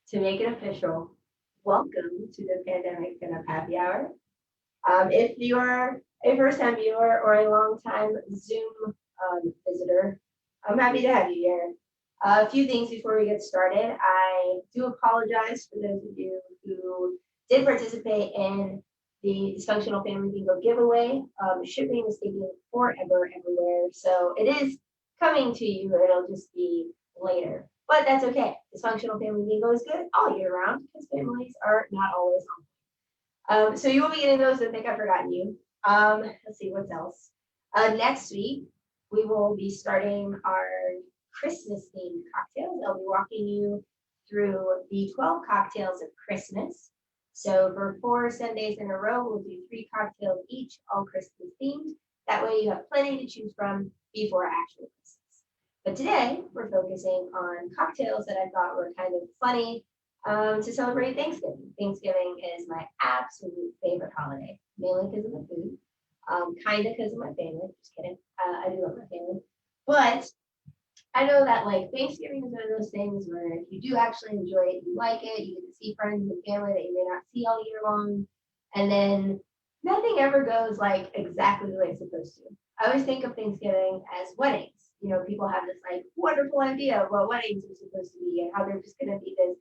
To make it official, welcome to the Pandemic Pinup Happy Hour. If you're a first-time viewer or a long-time Zoom visitor, I'm happy to have you here. A few things before we get started. I do apologize for those of you who did participate in the Dysfunctional Family Bingo giveaway. Shipping is taking forever everywhere, so it is coming to you. It'll just be later. But that's okay. Dysfunctional Family Bingo is good all year round because families are not always on. So you will be getting those. I think I've forgotten you. Let's see what's else. Next week we will be starting our Christmas themed cocktails. I'll be walking you through the 12 cocktails of Christmas. So for 4 Sundays in a row, we'll do 3 cocktails each, all Christmas themed. That way you have plenty to choose from before actual Christmas. But today we're focusing on cocktails that I thought were kind of funny to celebrate Thanksgiving. Thanksgiving is my absolute favorite holiday, mainly because of the food, kind of because of my family. Just kidding. I do love my family. But I know that like Thanksgiving is one of those things where if you do actually enjoy it, you like it, you get to see friends and family that you may not see all year long. And then nothing ever goes like exactly the way it's supposed to. I always think of Thanksgiving as weddings. You know, people have this like wonderful idea of what weddings are supposed to be and how they're just going to be this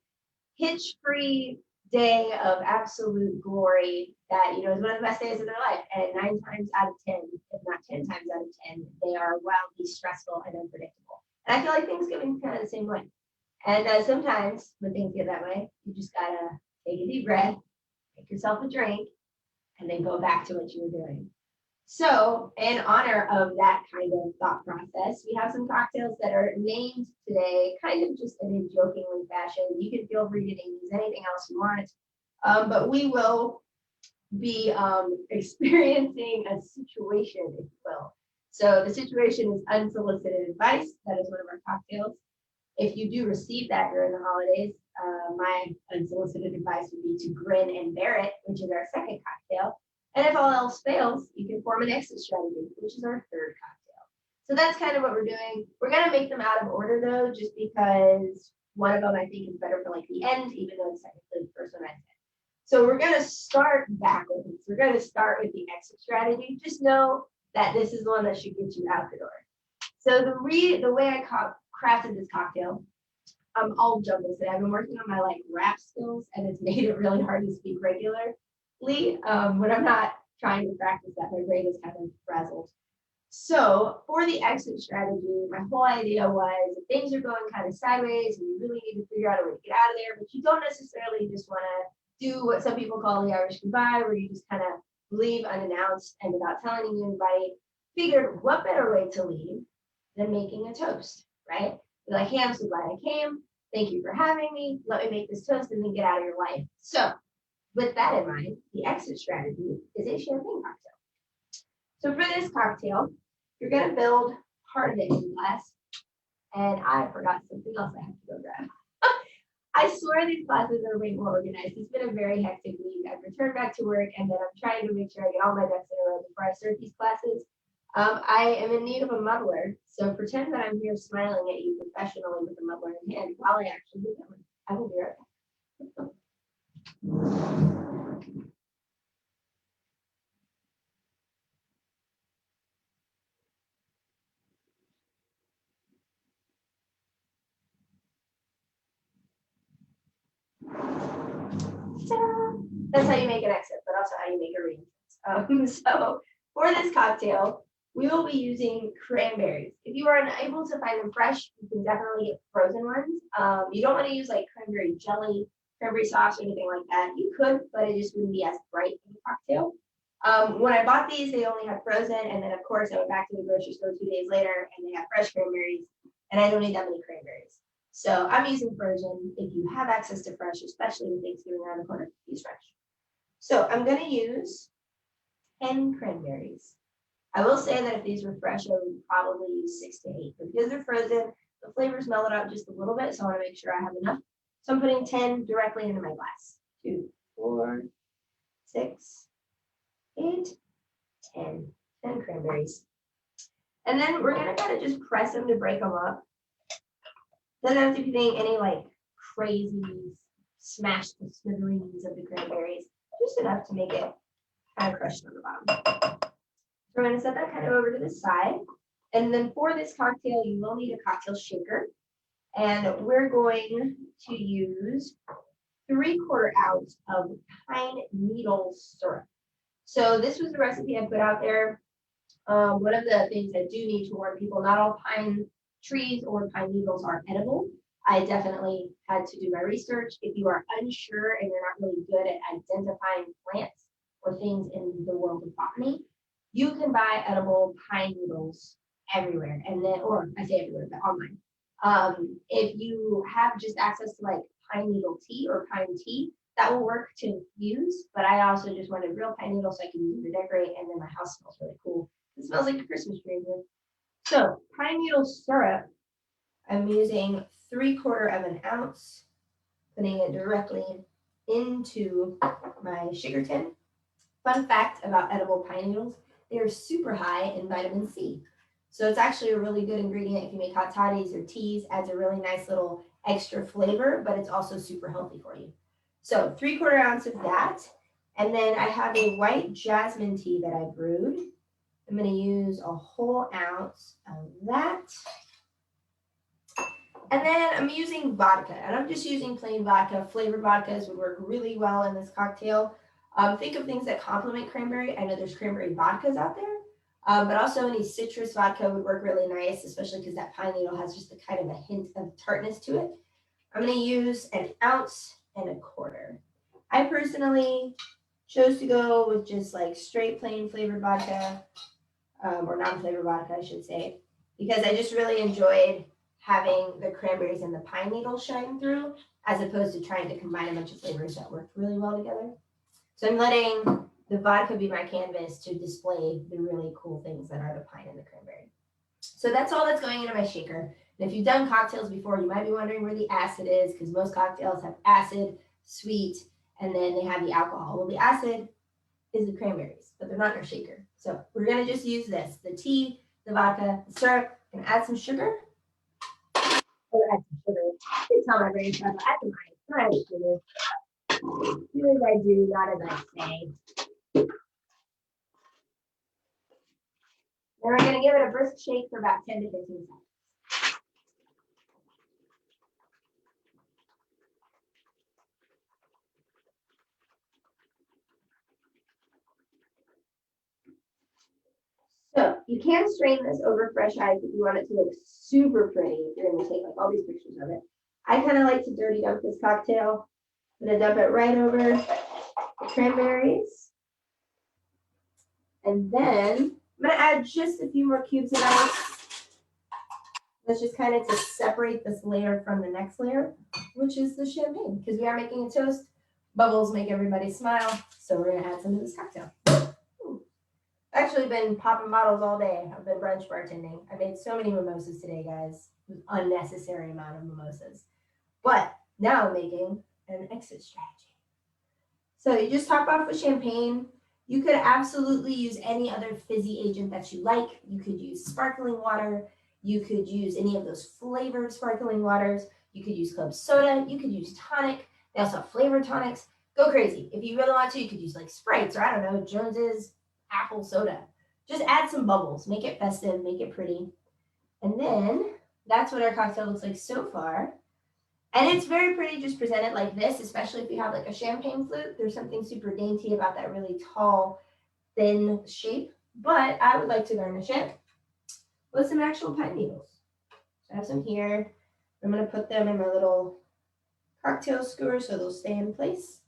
hitch-free day of absolute glory that, you know, is one of the best days of their life. And 9 times out of 10, if not 10 times out of 10, they are wildly stressful and unpredictable. And I feel like Thanksgiving is kind of the same way. And sometimes when things get that way, you just gotta take a deep breath, make yourself a drink, and then go back to what you were doing. So, in honor of that kind of thought process, we have some cocktails that are named today, kind of just in a jokingly fashion. You can feel free to use anything else you want, but we will be experiencing a situation, if you will. So the situation is unsolicited advice. That is one of our cocktails. If you do receive that during the holidays, my unsolicited advice would be to grin and bear it, which is our second cocktail. And if all else fails, you can form an exit strategy, which is our third cocktail. So that's kind of what we're doing. We're going to make them out of order, though, just because one of them I think is better for like the end, even though it's technically the first one I said. So we're going to start backwards. We're going to start with the exit strategy. Just know that this is the one that should get you out the door. So the way I crafted this cocktail, I'll jump this in. I've been working on my like rap skills, and it's made it really hard to speak regularly when I'm not trying to practice that. My brain is kind of frazzled. So for the exit strategy, my whole idea was if things are going kind of sideways and you really need to figure out a way to get out of there, but you don't necessarily just want to do what some people call the Irish goodbye, where you just kind of leave unannounced and without telling anybody, figured what better way to leave than making a toast, right? You're like, hey, I'm so glad I came. Thank you for having me. Let me make this toast and then get out of your life. So with that in mind, the exit strategy is a champagne cocktail. So for this cocktail, you're going to build part of it in glass. And I forgot something else I have to go grab. I swear these classes are way more organized. It's been a very hectic week. I've returned back to work, and then I'm trying to make sure I get all my ducks in a row before I start these classes. I am in need of a muddler, so pretend that I'm here smiling at you professionally with a muddler in hand while I actually do that one. I will be right back. That's how you make an exit, but also how you make a re-entrance. So for this cocktail, we will be using cranberries. If you are unable to find them fresh, you can definitely get frozen ones. You don't want to use like cranberry jelly, cranberry sauce, or anything like that. You could, but it just wouldn't be as bright in the cocktail. When I bought these, they only had frozen, and then of course I went back to the grocery store 2 days later, and they had fresh cranberries, and I don't need that many cranberries. So I'm using frozen. If you have access to fresh, especially with Thanksgiving around the corner, use fresh. So I'm going to use 10 cranberries. I will say that if these were fresh, I would probably use 6 to 8. But because they're frozen, the flavors mellowed out just a little bit, so I want to make sure I have enough. So I'm putting 10 directly into my glass. 2, 4, 6, 8, 10. 10 cranberries. And then we're going to kind of just press them to break them up. Doesn't have to be any like crazy smash the smithereens of the cranberries, just enough to make it kind of crushed on the bottom. So we're going to set that kind of over to the side. And then for this cocktail, you will need a cocktail shaker. And we're going to use 3/4 ounce of pine needle syrup. So this was the recipe I put out there. One of the things I do need to warn people, not all pine trees or pine needles are edible. I definitely had to do my research. If you are unsure and you're not really good at identifying plants or things in the world of botany, you can buy edible pine needles everywhere. And then, or I say everywhere, but online. If you have just access to like pine needle tea or pine tea, that will work to infuse. But I also just wanted real pine needles so I can use them to decorate, and then my house smells really cool. It smells like a Christmas tree here. So pine needle syrup, I'm using 3/4 ounce, putting it directly into my sugar tin. Fun fact about edible pine needles, they are super high in vitamin C. So it's actually a really good ingredient if you make hot toddies or teas, adds a really nice little extra flavor, but it's also super healthy for you. So 3/4 ounce of that. And then I have a white jasmine tea that I brewed. I'm going to use a whole ounce of that. And then I'm using vodka, and I'm just using plain vodka. Flavored vodkas would work really well in this cocktail. Think of things that complement cranberry. I know there's cranberry vodkas out there, but also any citrus vodka would work really nice, especially because that pine needle has just a kind of a hint of tartness to it. I'm going to use 1.25 ounces. I personally chose to go with just like straight plain flavored vodka, or non-flavored vodka, I should say, because I just really enjoyed having the cranberries and the pine needles shine through, as opposed to trying to combine a bunch of flavors that worked really well together. So I'm letting the vodka be my canvas to display the really cool things that are the pine and the cranberry. So that's all that's going into my shaker. And if you've done cocktails before, you might be wondering where the acid is, because most cocktails have acid, sweet, and then they have the alcohol. Well, the acid is the cranberries, but they're not in our shaker. So we're going to just use this, the tea, the vodka, the syrup, and add some sugar. Add some sugar. I can tell my brain's trying to add some ice. Add sugar. Do as I do, not as I say. Then we're going to give it a brisk shake for about 10 to 15 seconds. So you can strain this over fresh ice if you want it to look super pretty. You're going to take like all these pictures of it. I kind of like to dirty dump this cocktail. I'm going to dump it right over the cranberries. And then I'm going to add just a few more cubes of ice. That's just kind of to separate this layer from the next layer, which is the champagne, because we are making a toast. Bubbles make everybody smile. So we're going to add some to this cocktail. I've actually been popping bottles all day. I've been brunch bartending. I made so many mimosas today, guys. Unnecessary amount of mimosas. But now I'm making an exit strategy. So you just top off with champagne. You could absolutely use any other fizzy agent that you like. You could use sparkling water. You could use any of those flavored sparkling waters. You could use club soda. You could use tonic. They also have flavored tonics. Go crazy. If you really want to, you could use like Sprites or I don't know, Jones's apple soda. Just add some bubbles. Make it festive. Make it pretty. And then that's what our cocktail looks like so far. And it's very pretty just presented like this, especially if you have like a champagne flute. There's something super dainty about that really tall, thin shape. But I would like to garnish it with some actual pine needles. So I have some here. I'm going to put them in my little cocktail skewer so they'll stay in place.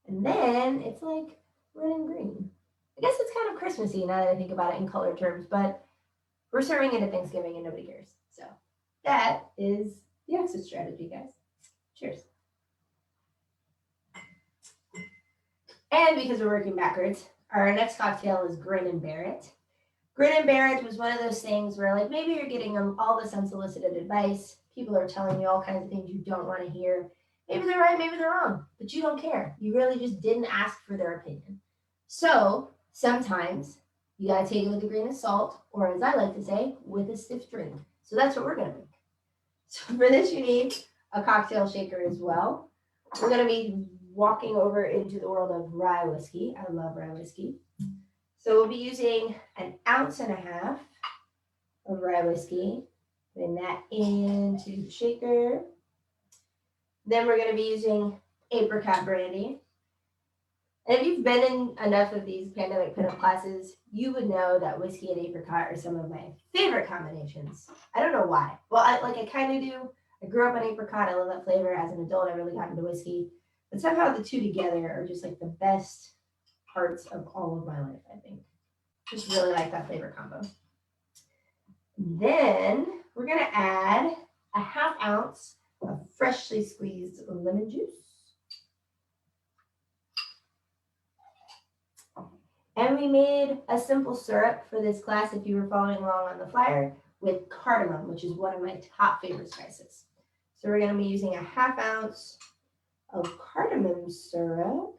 And then it's like red and green. I guess it's kind of Christmassy now that I think about it in color terms, but we're serving it at Thanksgiving and nobody cares. So that is the exit strategy, guys. Cheers. And because we're working backwards, our next cocktail is Grin Bear It. Grin Bear It was one of those things where like maybe you're getting all this unsolicited advice. People are telling you all kinds of things you don't want to hear. Maybe they're right, maybe they're wrong, but you don't care. You really just didn't ask for their opinion. So sometimes you gotta take it with a grain of salt, or as I like to say, with a stiff drink. So that's what we're gonna make. So for this, you need a cocktail shaker as well. We're going to be walking over into the world of rye whiskey. I love rye whiskey. So we'll be using 1.5 ounces of rye whiskey. Putting that into the shaker. Then we're going to be using apricot brandy. And if you've been in enough of these pandemic pinup classes, you would know that whiskey and apricot are some of my favorite combinations. I don't know why. Well, I kind of do. I grew up on apricot. I love that flavor. As an adult, I really got into whiskey. But somehow the two together are just like the best parts of all of my life, I think. Just really like that flavor combo. Then we're going to add 1/2 ounce of freshly squeezed lemon juice. And we made a simple syrup for this class, if you were following along on the flyer, with cardamom, which is one of my top favorite spices. So we're going to be using 1/2 ounce of cardamom syrup.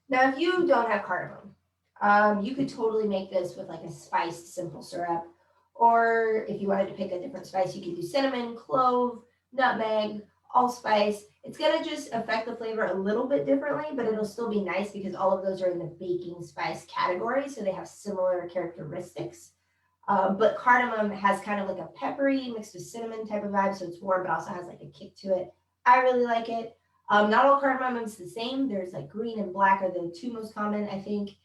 Now, if you don't have cardamom, you could totally make this with like a spiced simple syrup. Or if you wanted to pick a different spice, you could do cinnamon, clove, nutmeg, allspice. It's going to just affect the flavor a little bit differently, but it'll still be nice because all of those are in the baking spice category, so they have similar characteristics. But cardamom has kind of like a peppery mixed with cinnamon type of vibe, so it's warm, but also has like a kick to it. I really like it. Not all cardamom is the same. There's like green and black are the two most common, I think.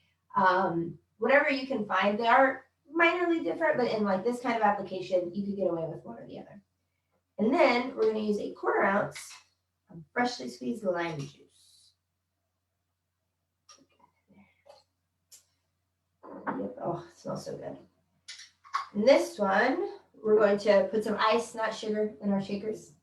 Whatever you can find, they are minorly different, but in like this kind of application, you could get away with one or the other. And then we're going to use 1/4 ounce of freshly squeezed lime juice. Yep. Oh, it smells so good. And this one, we're going to put some ice, not sugar, in our shakers.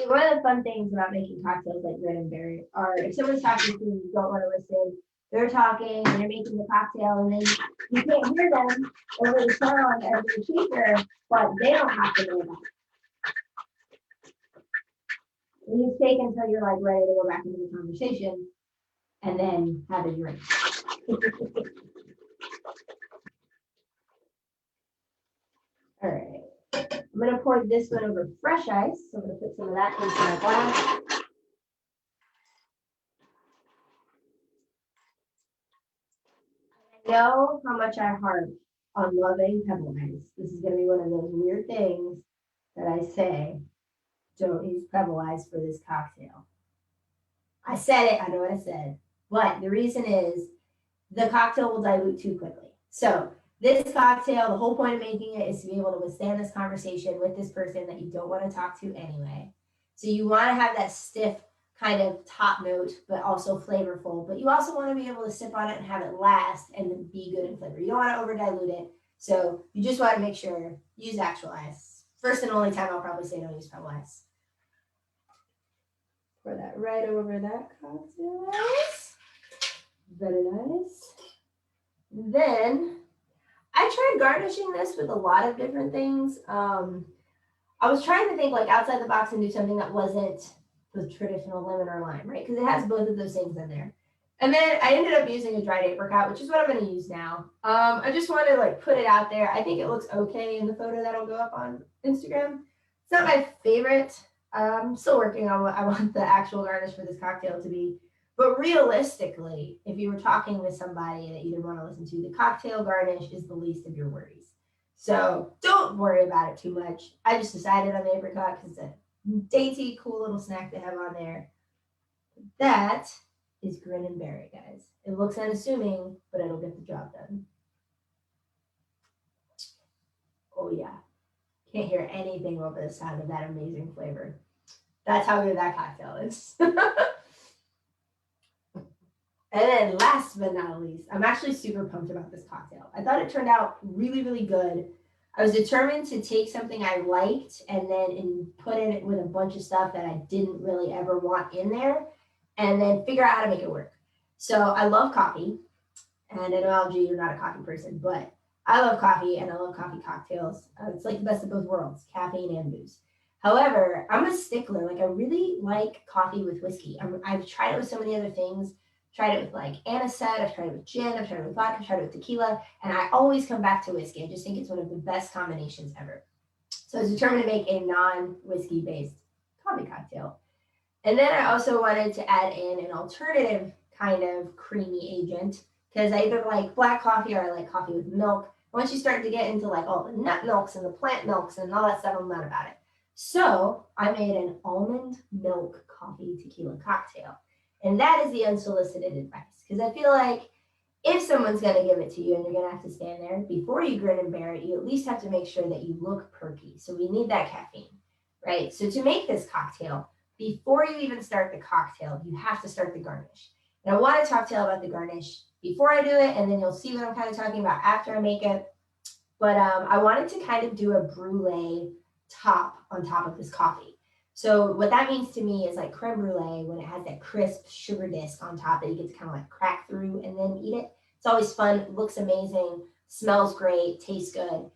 One of the fun things about making cocktails like Grin Bear It are if someone's talking to you, you don't want to listen, they're talking, they're making the cocktail, and then you can't hear them over the sound of the shaker, but they don't have to know that. You just take until you're like ready to go back into the conversation and then have a drink. All right. I'm going to pour this one over fresh ice. So I'm going to put some of that into my glass. I know how much I harp on loving pebble ice. This is going to be one of those weird things that I say, don't use pebble ice for this cocktail. I said it, I know what I said. But the reason is the cocktail will dilute too quickly. So this cocktail, the whole point of making it is to be able to withstand this conversation with this person that you don't want to talk to anyway. So you want to have that stiff kind of top note, but also flavorful. But you also want to be able to sip on it and have it last and be good in flavor. You don't want to over dilute it. So you just want to make sure, use actual ice. First and only time I'll probably say don't use pebble ice. Pour that right over that cocktail ice. Very nice. Then I tried garnishing this with a lot of different things. I was trying to think like outside the box and do something that wasn't the traditional lemon or lime, right? Because it has both of those things in there. And then I ended up using a dried apricot, which is what I'm going to use now. I just want to like put it out there. I think it looks okay in the photo that'll go up on Instagram. It's not my favorite. I'm still working on what I want the actual garnish for this cocktail to be. But realistically, if you were talking with somebody that you didn't want to listen to, the cocktail garnish is the least of your worries. So don't worry about it too much. I just decided on the apricot because it's a dainty, cool little snack to have on there. That is Grin Bear It, guys. It looks unassuming, but it'll get the job done. Oh yeah. Can't hear anything over the sound of that amazing flavor. That's how good that cocktail is. And then last but not least, I'm actually super pumped about this cocktail. I thought it turned out really, really good. I was determined to take something I liked and then put in it with a bunch of stuff that I didn't really ever want in there and then figure out how to make it work. So I love coffee. And I know, LG, you're not a coffee person, but I love coffee and I love coffee cocktails. It's like the best of both worlds, caffeine and booze. However, I'm a stickler. Like I really like coffee with whiskey. I've tried it with so many other things. tried it with like anisette, I've tried it with gin, I've tried it with vodka, I've tried it with tequila, and I always come back to whiskey. I just think it's one of the best combinations ever. So I was determined to make a non-whiskey based coffee cocktail. And then I also wanted to add in an alternative kind of creamy agent because I either like black coffee or I like coffee with milk. Once you start to get into like all the nut milks and the plant milks and all that stuff, I'm not about it. So I made an almond milk coffee tequila cocktail. And that is the unsolicited advice because I feel like if someone's going to give it to you and you're going to have to stand there, before you grin and bear it, you at least have to make sure that you look perky. So we need that caffeine, right? So to make this cocktail, before you even start the cocktail, you have to start the garnish. And I want to talk to you about the garnish before I do it, and then you'll see what I'm kind of talking about after I make it. But I wanted to kind of do a brulee top on top of this coffee. So what that means to me is like creme brulee when it has that crisp sugar disc on top that you get to kind of like crack through and then eat it. It's always fun, looks amazing, smells great, tastes good.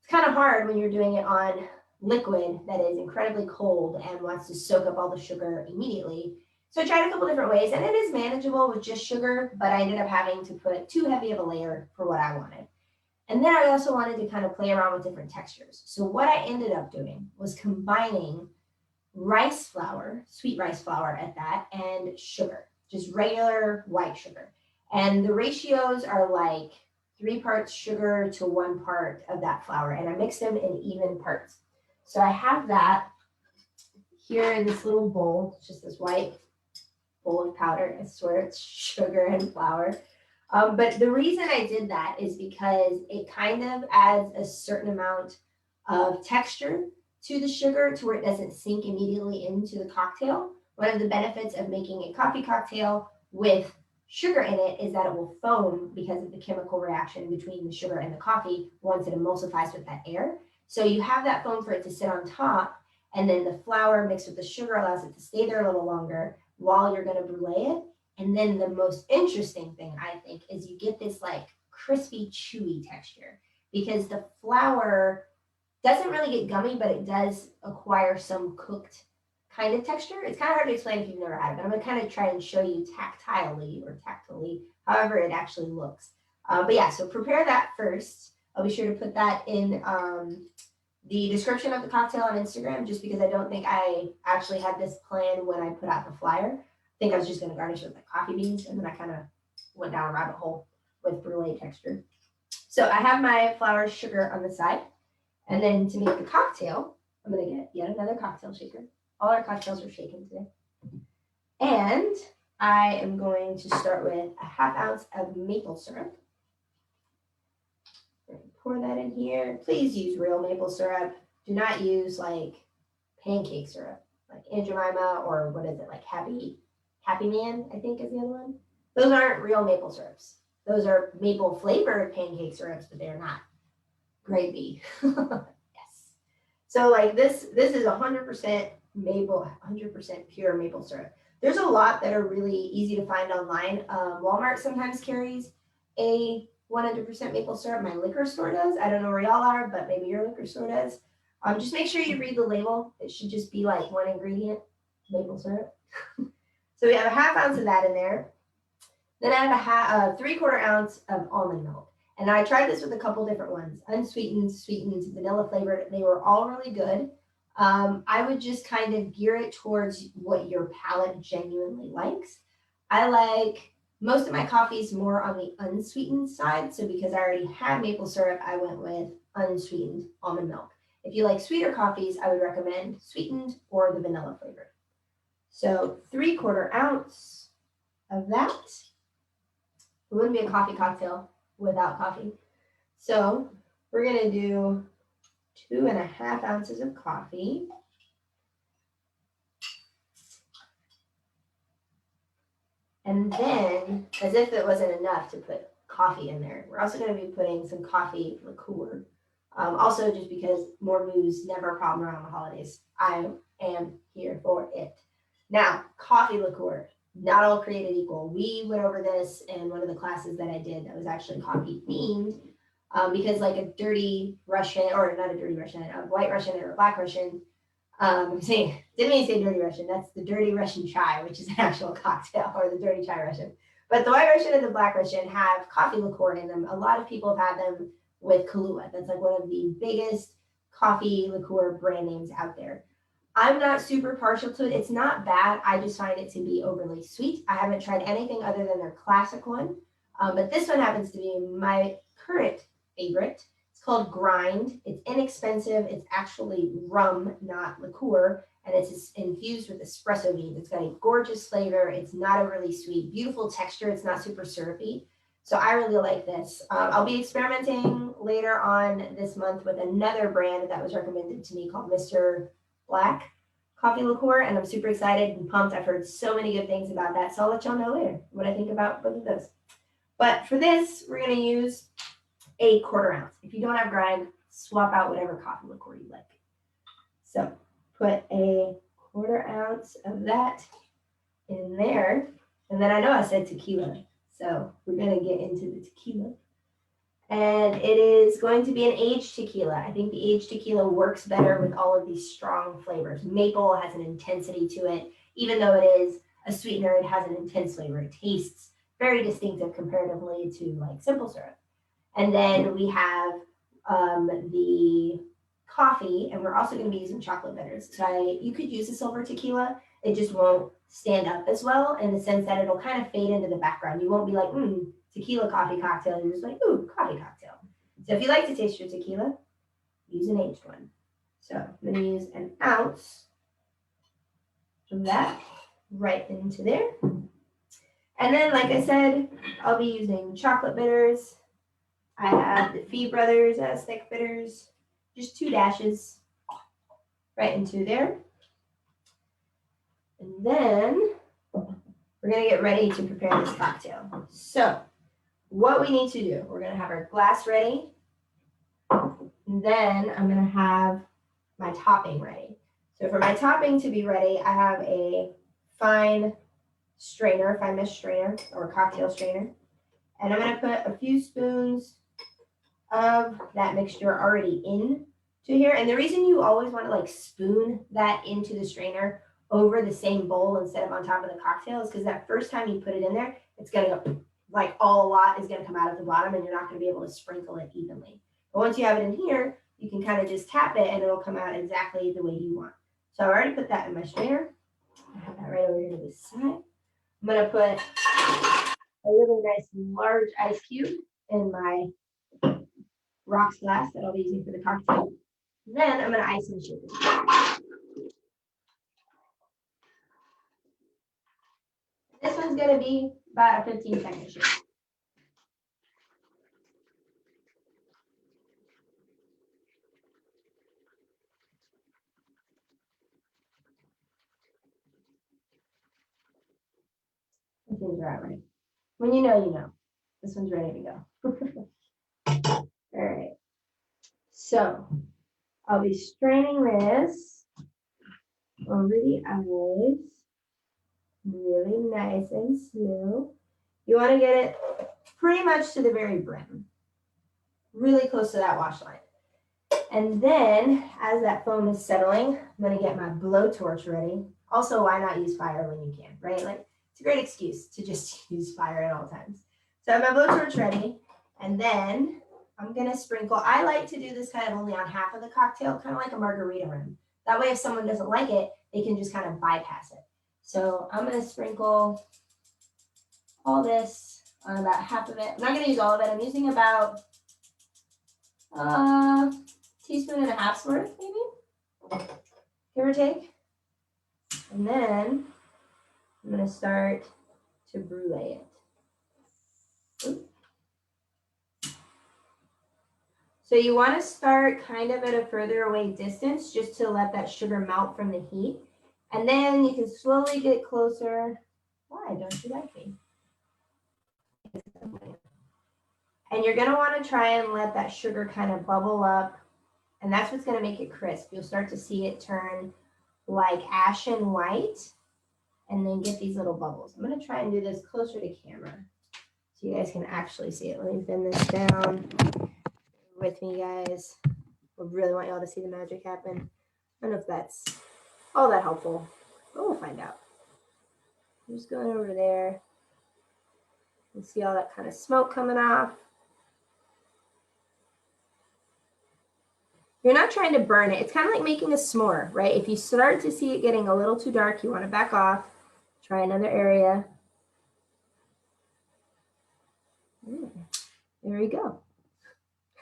It's kind of hard when you're doing it on liquid that is incredibly cold and wants to soak up all the sugar immediately. So I tried a couple different ways and it is manageable with just sugar, but I ended up having to put too heavy of a layer for what I wanted. And then I also wanted to kind of play around with different textures. So what I ended up doing was combining rice flour, sweet rice flour at that, and sugar, just regular white sugar. And the ratios are like 3 parts sugar to 1 part of that flour. And I mix them in even parts. So I have that here in this little bowl. It's just this white bowl of powder. I swear it's sugar and flour. But the reason I did that is because it kind of adds a certain amount of texture to the sugar to where it doesn't sink immediately into the cocktail. One of the benefits of making a coffee cocktail with sugar in it is that it will foam because of the chemical reaction between the sugar and the coffee once it emulsifies with that air. So you have that foam for it to sit on top, and then the flour mixed with the sugar allows it to stay there a little longer while you're going to brulee it. And then the most interesting thing, I think, is you get this like crispy, chewy texture because the flour doesn't really get gummy, but it does acquire some cooked kind of texture. It's kind of hard to explain if you've never had it, but I'm going to kind of try and show you tactily, however it actually looks. But yeah, so prepare that first. I'll be sure to put that in the description of the cocktail on Instagram, just because I don't think I actually had this plan when I put out the flyer. I think I was just going to garnish it with like coffee beans, and then I kind of went down a rabbit hole with brulee texture. So I have my flour, sugar on the side, and then to make the cocktail, I'm going to get yet another cocktail shaker. All our cocktails are shaken today. And I am going to start with a 1/2 ounce of maple syrup. Pour that in here. Please use real maple syrup. Do not use like pancake syrup, like Aunt Jemima, or what is it, like Happy Man, I think is the other one. Those aren't real maple syrups. Those are maple flavored pancake syrups, but they're not gravy. Yes. So like this is 100% maple, 100% pure maple syrup. There's a lot that are really easy to find online. Walmart sometimes carries a 100% maple syrup. My liquor store does. I don't know where y'all are, but maybe your liquor store does. Just make sure you read the label. It should just be like one ingredient, maple syrup. So we have a 1/2 ounce of that in there. Then I have a 3/4 ounce of almond milk. And I tried this with a couple different ones, unsweetened, sweetened, vanilla flavored. They were all really good. I would just kind of gear it towards what your palate genuinely likes. I like most of my coffees more on the unsweetened side. So because I already had maple syrup, I went with unsweetened almond milk. If you like sweeter coffees, I would recommend sweetened or the vanilla flavored. So 3/4 ounce of that. It wouldn't be a coffee cocktail without coffee. So we're going to do 2.5 ounces of coffee. And then, as if it wasn't enough to put coffee in there, we're also going to be putting some coffee liqueur. Also, just because more booze, never a problem around the holidays. I am here for it. Now, coffee liqueur, not all created equal. We went over this in one of the classes that I did that was actually coffee themed. Because like a dirty Russian, or not a dirty Russian, a white Russian or a black Russian, didn't mean to say dirty Russian, that's the dirty Russian chai, which is an actual cocktail, or the dirty chai Russian. But the white Russian and the black Russian have coffee liqueur in them. A lot of people have had them with Kahlua. That's like one of the biggest coffee liqueur brand names out there. I'm not super partial to it. It's not bad. I just find it to be overly sweet. I haven't tried anything other than their classic one. But this one happens to be my current favorite. It's called Grind. It's inexpensive. It's actually rum, not liqueur, and it's infused with espresso beans. It's got a gorgeous flavor. It's not overly sweet, beautiful texture. It's not super syrupy. So I really like this. I'll be experimenting later on this month with another brand that was recommended to me called Mr. Black coffee liqueur, and I'm super excited and pumped. I've heard so many good things about that. So I'll let y'all know later what I think about both of those. But for this, we're going to use a 1/4 ounce. If you don't have Grind, swap out whatever coffee liqueur you like. So put a 1/4 ounce of that in there. And then I know I said tequila, so we're going to get into the tequila. And it is going to be an aged tequila. I think the aged tequila works better with all of these strong flavors. Maple has an intensity to it. Even though it is a sweetener, it has an intense flavor. It tastes very distinctive comparatively to like simple syrup. And then we have the coffee, and we're also going to be using chocolate bitters. So you could use a silver tequila. It just won't stand up as well in the sense that it'll kind of fade into the background. You won't be like, tequila coffee cocktail. You're just like, ooh, coffee cocktail. So if you like to taste your tequila, use an aged one. So I'm going to use an ounce of that right into there. And then, like I said, I'll be using chocolate bitters. I have the Fee Brothers Aztec bitters, just 2 dashes right into there. And then we're going to get ready to prepare this cocktail. So what we need to do, we're going to have our glass ready. And then I'm going to have my topping ready. So for my topping to be ready, I have a fine mesh strainer or cocktail strainer. And I'm going to put a few spoons of that mixture already in to here. And the reason you always want to like spoon that into the strainer over the same bowl instead of on top of the cocktail is because that first time you put it in there, it's going to go like a lot is going to come out of the bottom and you're not going to be able to sprinkle it evenly. But once you have it in here, you can kind of just tap it and it'll come out exactly the way you want. So I already put that in my strainer. I have that right over here to the side. I'm going to put a really nice large ice cube in my rocks glass that I'll be using for the cocktail. Then I'm going to ice and shake it. This one's going to be about a 15-second shake. This one's right. When you know, you know. This one's ready to go. All right. So I'll be straining this over the eyes. Really nice and smooth. You want to get it pretty much to the very brim. Really close to that wash line. And then as that foam is settling, I'm going to get my blowtorch ready. Also, why not use fire when you can, right? Like it's a great excuse to just use fire at all times. So I have my blowtorch ready. And then I'm going to sprinkle. I like to do this kind of only on half of the cocktail, kind of like a margarita rim. That way, if someone doesn't like it, they can just kind of bypass it. So I'm going to sprinkle all this on about half of it. I'm not going to use all of it. I'm using about a teaspoon and a half's worth, maybe, give or take. And then I'm going to start to brulee it. Oops. So you want to start kind of at a further away distance just to let that sugar melt from the heat. And then you can slowly get closer. Why don't you like me? And you're going to want to try and let that sugar kind of bubble up. And that's what's going to make it crisp. You'll start to see it turn like ashen white and then get these little bubbles. I'm going to try and do this closer to camera so you guys can actually see it. Let me bend this down with me, guys. I really want y'all to see the magic happen. I don't know if that's all that helpful, but we'll find out. I'm just going over there. You see all that kind of smoke coming off. You're not trying to burn it. It's kind of like making a s'more, right? If you start to see it getting a little too dark, you want to back off. Try another area. There we go.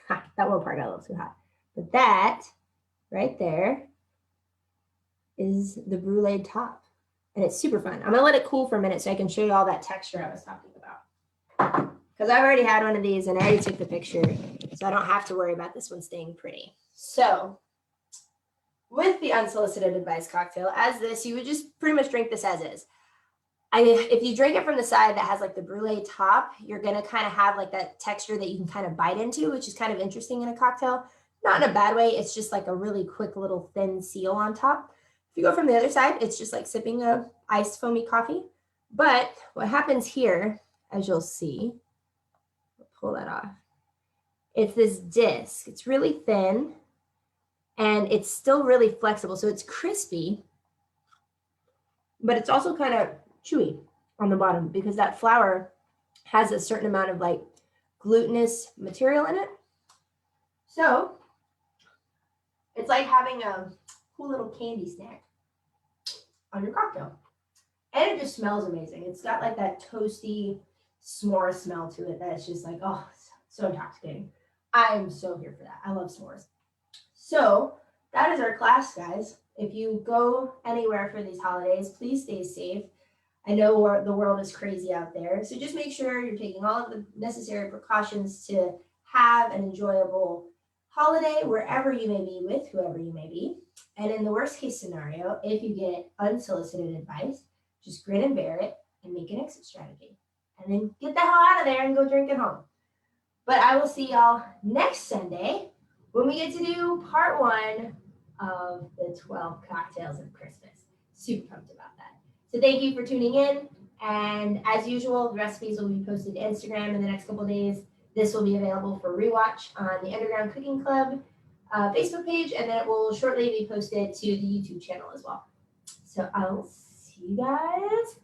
That one part got a little too hot. But that right there is the brulee top. And it's super fun. I'm going to let it cool for a minute so I can show you all that texture I was talking about. Because I've already had one of these and I already took the picture. So I don't have to worry about this one staying pretty. So with the unsolicited advice cocktail, as this, you would just pretty much drink this as is. If you drink it from the side that has like the brulee top, you're going to kind of have like that texture that you can kind of bite into, which is kind of interesting in a cocktail. Not in a bad way. It's just like a really quick little thin seal on top. If you go from the other side, it's just like sipping a iced foamy coffee. But what happens here, as you'll see, I'll pull that off. It's this disc. It's really thin and it's still really flexible. So it's crispy, but it's also kind of chewy on the bottom because that flour has a certain amount of like glutinous material in it. So it's like having a cool little candy snack on your cocktail. And it just smells amazing. It's got like that toasty s'more smell to it that's just like, oh, so intoxicating. I'm so here for that. I love s'mores. So that is our class, guys. If you go anywhere for these holidays, please stay safe. I know the world is crazy out there. So just make sure you're taking all of the necessary precautions to have an enjoyable holiday wherever you may be with whoever you may be. And in the worst case scenario, if you get unsolicited advice, just grin and bear it and make an exit strategy. And then get the hell out of there and go drink at home. But I will see y'all next Sunday when we get to do part 1 of the 12 cocktails of Christmas. Super pumped about that. So thank you for tuning in. And as usual, the recipes will be posted to Instagram in the next couple of days. This will be available for rewatch on the Underground Cooking Club Facebook page, and then it will shortly be posted to the YouTube channel as well. So I'll see you guys